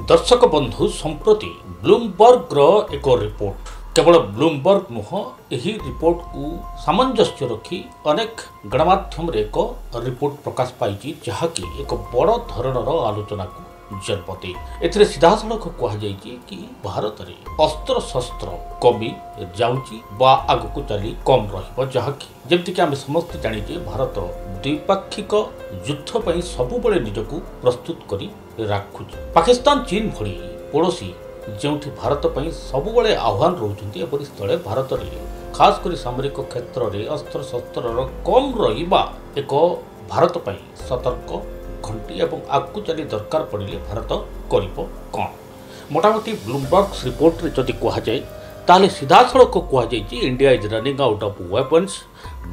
दर्शक बंधु संप्रति ब्लूमबर्गर एक रिपोर्ट केवल ब्लूमबर्ग नुह यही रिपोर्ट को सामंजस्य रखी अनेक गणमाध्यम एक रिपोर्ट प्रकाश पाई जहाँकि एक बड़ धरणर आलोचना को जन्म दे एथिरे सीधा सड़क कहुई कि भारत में अस्त्र शस्त्र कमी जाऊँगी आगक चली कम रहाँकि जमीक आम समस्त जाचे भारत द्विपाक्षिक युद्ध पर सबुबले निजक प्रस्तुत कर रखुच पाकिस्तान चीन भली पड़ोशी जो भारत पर सबुबले आह्वान रोचती स्थले भारत में खासकर सामरिक क्षेत्र में अस्त्र शस्त्र कम रहा एक भारत पर सतर्क घंटी और आगू चली दरकार पड़े भारत कर कौन मोटामोटी ब्लूमबर्ग रिपोर्ट रे जदि कहुए ताले सीधा सड़क कहुई India is running out of weapons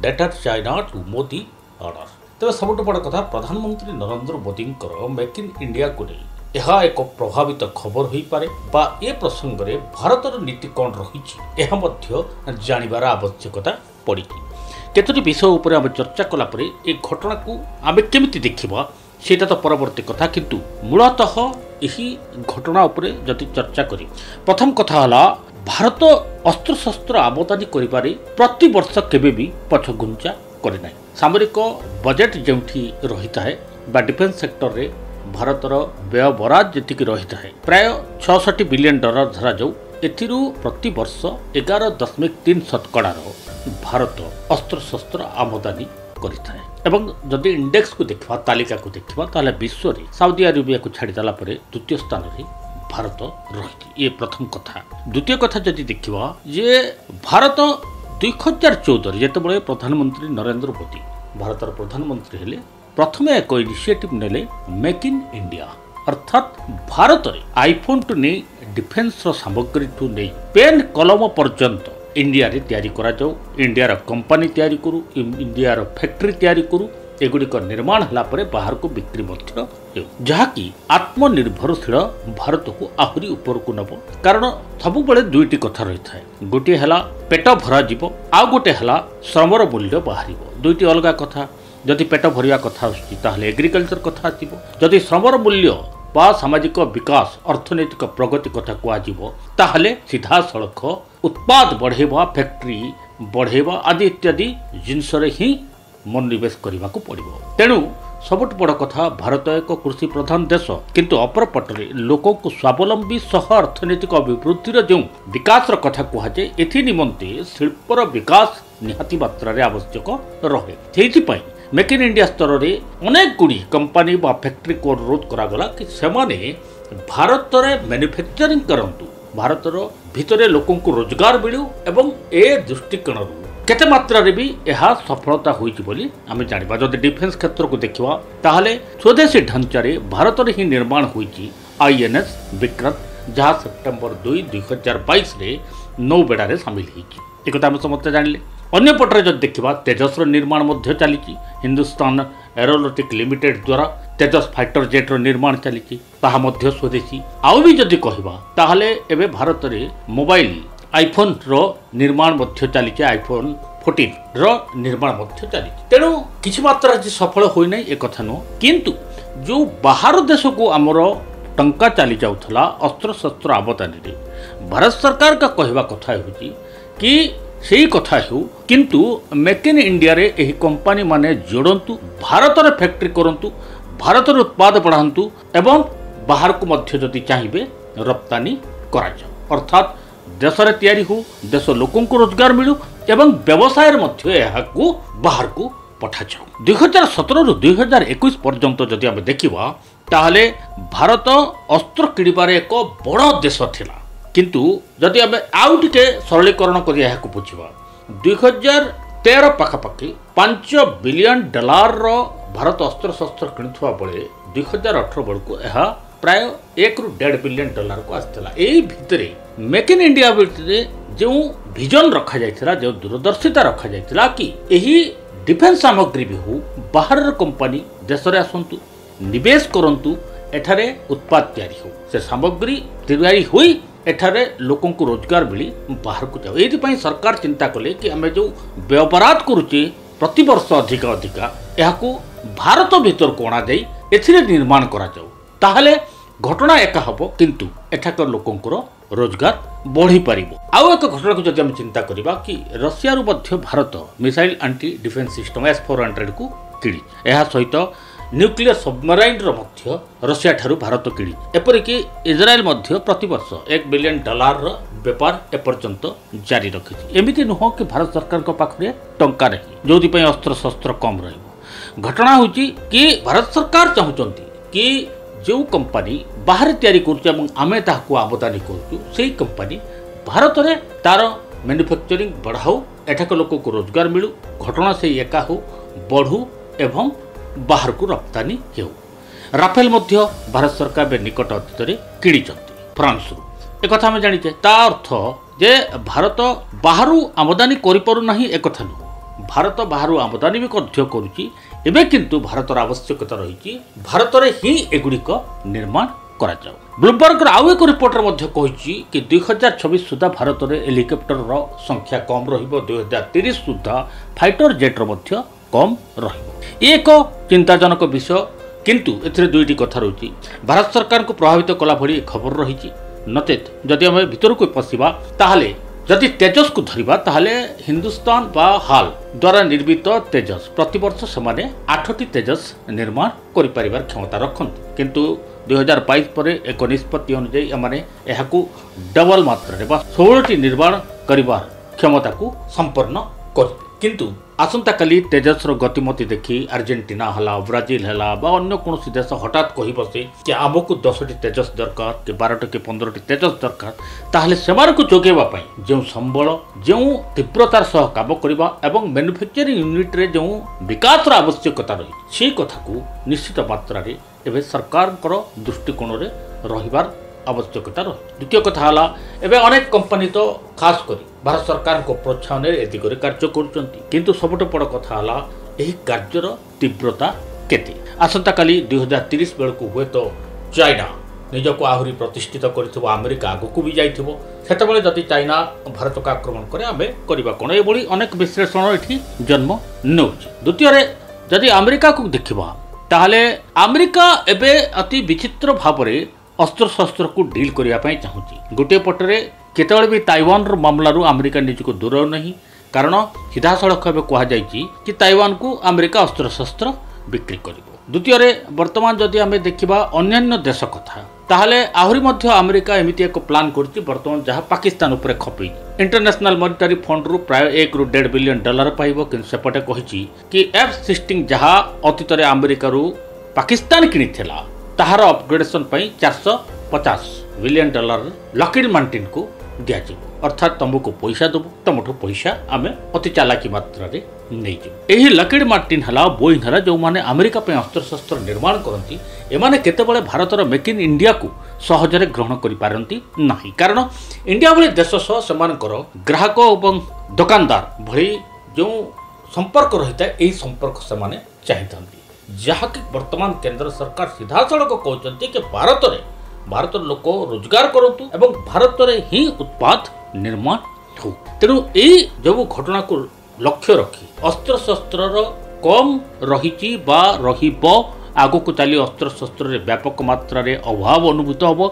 data China to Modi order तेज सबुठ बड़ कथा प्रधानमंत्री Narendra Modi make in India को नहीं यह एक प्रभावित खबर हो पारे बा ए प्रसंग में भारतर नीति कौन रही जानवर आवश्यकता पड़ी केतोटी विषय उपर आम चर्चा कलापर ए घटना को आम केमिति देखिबा सेटा तो परवर्ती कथा किंतु मूलतः यही घटना उपरे जदि चर्चा करी प्रथम कथा हला भारत अस्त्र शस्त्र आमदानी करिबारे प्रति वर्ष केबे भी पछगुंचा करे नाही सामरिक बजेट जेउठी रहिता है बा डिफेंस सेक्टर रे भारतर व्यय बराद जेतिकी रहिता है प्राय 66 बिलियन डॉलर धरा जाऊ एथिरु प्रति वर्ष 11.3% भारत अस्त्र शस्त्र आमदानी करिथाए एवं जदि इंडेक्स को देखा तालिका को देखा ताले विश्व रे सऊदी अरेबिया को छाड़ी देला परे द्वितीय स्थान रे भारत रही ये प्रथम कथा द्वितीय कथा जदि देखा जे भारत 2014 जेतेबेले प्रधानमंत्री नरेंद्र मोदी भारतर प्रधानमंत्री हेले प्रथम एक इनिशिएटिव नेले मेक इन इंडिया अर्थात भारत रे आईफोन टू नहीं डिफेंस सामग्री टू नहीं पेन कलम पर्यंत इंडिया रे तैयारी करा जाऊ इंडिया रो कंपनी तैयारी करू इंडिया रो फैक्ट्री तैयारी करू एगुड़िक निर्माण हला परे बाहर को बिक्री मध्य जहाँकि आत्मनिर्भरशील भारत को आहरी ऊपर को नब कारण सबु बड़े दुईटी कथा रही है गोटे है पेट भरा जीव आ गोटे है श्रमर मूल्य बाहर दुईटी अलग कथा जदि पेट भरिया कथा आसुची एग्रीकल्चर कथा आसो जदि श्रमर मूल्य बा सामाजिक विकास अर्थनैतिक प्रगति कथा कहले सीधा सड़क उत्पाद बढ़ेबा फैक्ट्री बढ़ेबा आदि इत्यादि जिनस ही मनोनिवेश करने को पड़ो तेणु सबुठ बड़ कथा भारत एक कृषि प्रधान देश किंतु अपर पटरे लोक को स्वावलंबी सह अर्थनैतिक अभिवृद्धि जो विकास कथा कहुए एथि निमंते शिल्पर विकास निहाती मात्रा आवश्यक रहे से मेक इन इंडिया स्तर में अनेक गुड़ी कंपनी बा फैक्ट्री को अनुरोध करागला कि सेमाने भारत में मैन्युफैक्चरिंग करंतु भारतर भितरे लोकों को रोजगार मिलू एवं ए दृष्टिकोण केते मात्रा रे भी यह सफलता होईची बोली आमे जानिबा जदि डिफेंस क्षेत्र को देखिबा ताहले स्वदेशी ढांचारे भारत रे ही निर्माण होईची आईएनएस विक्रम जहाँ सेप्टेम्बर 2, 2022 रे नौबेड़ा रे शामिल होईची एकता हम समस्त जानिले अन्य पटरे जब देखिबा तेजस निर्माण मध्य चली हिंदुस्तान एरोनॉटिक लिमिटेड द्वारा तेजस फाइटर जेट रो निर्माण चली स्वदेशी आउ भी जदि कहबा ताहले एबे भारत रे मोबाइल आईफोन रो निर्माण मध्य चली आईफोन 14 रो निर्माण मध्य चली तेणु किछि मात्रा सफल होई नै ए कथा नो किंतु जो बाहर देश को आमर टंका चली जाउथला अस्त्र शस्त्र आमदानी रे भारत सरकार का कहवा कथा होची कि सही कथा हो किंतु मेक इन इंडिया रे एही कंपनी माने जोड़ंतु भारत रे फैक्ट्री करंतु भारत रे उत्पाद बढ़ांतु एवं बाहर को मध्य जदि चाहिए रप्तानी करा जाओ अर्थात देश रे तैयारी हो देश लोकों को रोजगार मिलू एवं व्यवसाय मध्य यहाकू बाहर को पठा जाओ 2017 रु 2021 पर्यंत जदि आम देखिबा ताहले भारत अस्त्र किणिबारे एक बड़ देश थिला किंतु जदि आम आउ टिके सरलीकरण कर बुझा 2013 पाखापाखि 5 बिलियन डॉलर रो भारत अस्त्र शस्त्र किणुवा बेले 2018 बेलू यह प्राय 1 ରୁ 1.5 बिलियन डॉलर को आसाला यही भितर मेक इन इंडिया जो विजन रखा जाइथिला जो दूरदर्शिता रखा जाइथिला कि यही डिफेंस सामग्री भी हो बाहर कंपनी देश रे आसंतु निवेश करंतु एठारे उत्पाद तैयारी हो से सामग्री तैयारी हुई एठारे लोकों को रोजगार मिली बाहर को जाओ ये सरकार चिंता कले कि आम जो व्यवहार करुचे प्रति वर्ष अधिक अधिका यहाँ भारत भीतर को अणा जाई एथिरे निर्माण करा जाऊ ताहले घटना एका हम किंतु एठाकर लोकंकर रोजगार बढ़ी पारिबो। आउ एक घटना को जदि हम चिंता करिबा कि रशिया रु मध्य Bharat missile anti defence system S-400 को किणी एहा सहित न्यूक्लियर सबमराइन मध्य रशिया ठारू भारत किणी एपरिक इजराइल मध्य प्रतिवर्ष $1 बिलियन व्यापार एपर्यंत जारी रखी। एमती नुह कि भारत सरकार पाखे टंका नहीं जो अस्त्र शस्त्र कम रही। घटना हूँ कि भारत सरकार चाहते कि जो कंपनी बाहर तैयारी करें ताकू आमदानी कर कंपनी भारत में तार मैन्युफैक्चरिंग बढ़ाऊ एठाक लोक को रोजगार मिलू घटना से एका हो बढ़ू एवं बाहर को रप्तानी हो। राफेल मध्य भारत सरकार निकट अतीत किणी फ्रांस एक आम जाचे ता अर्थ जे भारत बाहर आमदानी करना एक नुह भारत बाहर आमदानी भी करुच्ची एवं किंतु भारतर आवश्यकता रही भारत में ही एगुड़िक निर्माण करा जाऊ। ब्लूमबर्ग आउ एक रिपोर्टर कही कि 2026 सुधा भारत में हेलिकप्टर संख्या कम रही 2030 सुधा फाइटर जेट्र कम रही एक चिंताजनक विषय किंतु एथिरे दुईटी कथा रही भारत सरकार को प्रभावित कला भली खबर रही नचेत जदि आम भीतर को पशिबा ताहले जदि तेजस को धरिबा ताहले हिंदुस्तान बा हाल द्वारा निर्मित तेजस प्रतिवर्ष से 8टी तेजस निर्माण कर पारिबार क्षमता रखते किंतु 2022 पर एक निष्पत्ति अनुଯାयी एमाने एहाकू डबल मात्रा बा 16टी निर्माण करिबार क्षमता को संपन्न कर किंतु आसंता काली तेजस गतिमति देखी अर्जेंटीना हला ब्राजिल हला बा अन्य कौन देश हठात कही बसे कि आमको 10टी तेजस दरकार कि 12टी कि 15टी तेजस दरकार ताहले सेमार को जोगेबा पई जो संबल जो तीव्रतार सह काम करबा एवं मैन्युफैक्चरिंग यूनिट रे जो विकास आवश्यकता रही से कथा को निश्चित मात्रा रे एबे सरकार दृष्टिकोण रे रहिबार आवश्यकता रही। द्वितीय कथा हला एबे अनेक कंपनी तो खास करी भारत सरकार को प्रोत्साहन ए दिगरे कार्य करुचंती किंतु सबुठ बड़ कथा हला एही कार्यर तीव्रता केते। आसंता काली 2030 बेलू हुए तो चाइना निजको आहुरी प्रतिष्ठित कर अमेरिका आगू भी जाइथिबो सेतबेले जदि चाइना भारत को आक्रमण करे आमे करबा कोन एभली अनेक विश्लेषण एठी जन्म नउछि। द्वितीय जदि अमेरिका को देखिबा ताहले अमेरिका एबे अति विचित्र भावरे अस्त्र शस्त्र को डील करने चाहूँगी। गोटे पटरे केतबेले भी ताइवान मामलू अमेरिका निजको दूर नहीं कारण सीधा सड़क कहुई कि ताइवान को अमेरिका अस्त्र शस्त्र बिक्री कर। द्वितीय बर्तमान जदि आम देखा अन्य देश कथा ताहले आहरी मध्य अमेरिका एमती एक प्लान करछि बर्तमान जहाँ पाकिस्तान उपरे खपे इंटरनेशनल मॉनिटरी फंड रु प्राय $1 ରୁ $1.5 बिलियन पाइबो कि सेपटे कहिछि कि F-16 जहाँ अतीत अमेरिका रु पाकिस्तान किनिथिला ताहार अपग्रेडेशन पई $450 बिलियन लॉकहीड मार्टिन को दिया अर्थात तुमको पैसा देबो तुमठो पैसा आमे अति चालाकी मात्रा रे नै जे एही लॉकहीड मार्टिन हला बोइंग हला जो माने अमेरिका पे अस्त्र शस्त्र निर्माण करती एमाने केतेबेले भारतर मेक इन इंडिया को सहजरे ग्रहण करि पारंती नाही कारण इंडिया भली देश सह समानकर ग्राहक एवं दुकानदार भली जो संपर्क रहिता एही संपर्क से माने चाहिथांती जहाँकि वर्तमान केंद्र सरकार सीधा सड़क कहते कि भारत लोक रोजगार करतु एवं भारत रे ही उत्पाद निर्माण हो। तेणु यही जो घटना को लक्ष्य रखी अस्त्र शस्त्र कम रही आग को चली अस्त्र शस्त्र व्यापक मात्रा रे अभाव अनुभूत हम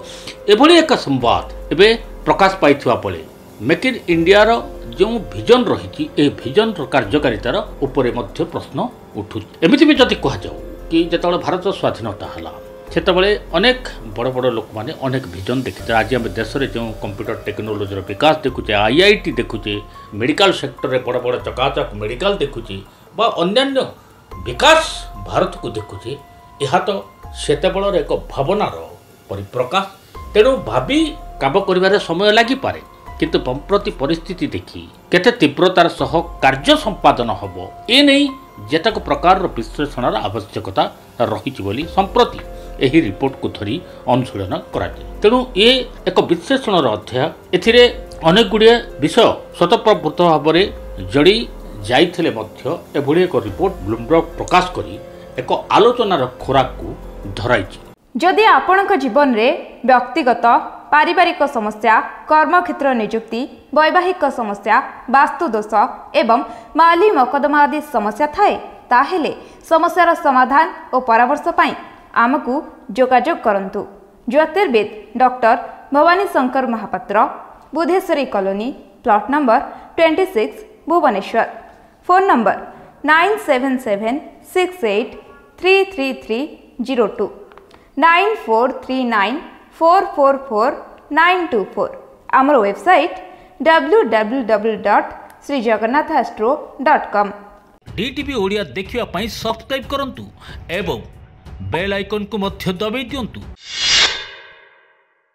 एभली एक संवाद एवं प्रकाश पाई बेले मेक इन इंडिया जो विजन रही विजन कार्यकारितार उपरे मध्य प्रश्न उठू। एमती भी जदि कह जाऊ कि जिते भारत स्वाधीनता है सेतबे अनेक बड़ बड़ लोक मैंने अनेक विजन देखते आज आम देश में जो कंप्यूटर टेक्नोलोजी विकास देखुचे IIT देखुचे मेडिकल सेक्टर में बड़ बड़ चकाचक मेडिकल देखुचे बा अन्यान्य विकास भारत को देखुचे यह तो सेतबेलर एक भावनार परिप्रकाश। तेणु भावी काम कर समय लगिपे किंतु प्रति परिस्थिति देखी केते तीव्रतार सह कार्य संपादन हम ए नहीं जेतक प्रकार विश्लेषण आवश्यकता रही बोली संप्रति यही रिपोर्ट को धरी अनुशीलन करा। तेणु ये एक विश्लेषण अध्याय एथिरे अनेक गुड़िए विषय स्वतःप्रवृत्त भाव में जड़ी जाइथिले एभली एक रिपोर्ट ब्लूमबर्ग प्रकाश करी एक आलोचनार खोराक को धराइछि। जदि आपणक जीवन रे व्यक्तिगत पारिवारिक समस्या कर्मक्षेत्र नियुक्ति वैवाहिक समस्या वास्तुदोष एवं माली मकदमा आदि समस्या थाए ताहेले समस्यार समाधान और परामर्श पाई आमकु जोगाजोग करंतु। ज्योतिर्वेद doctor Bhabani Shankar Mahapatra, Budheswari colony, plot number 26, Bhubaneswar. Phone number 9776833302 9439444924। आमर वेबसाइट www.srijagannathastro.com। डीटीवी ओडिया देखिवा पई सब्सक्राइब करंतु एवं बेल आइकन को मध्य दबाई दियंतु।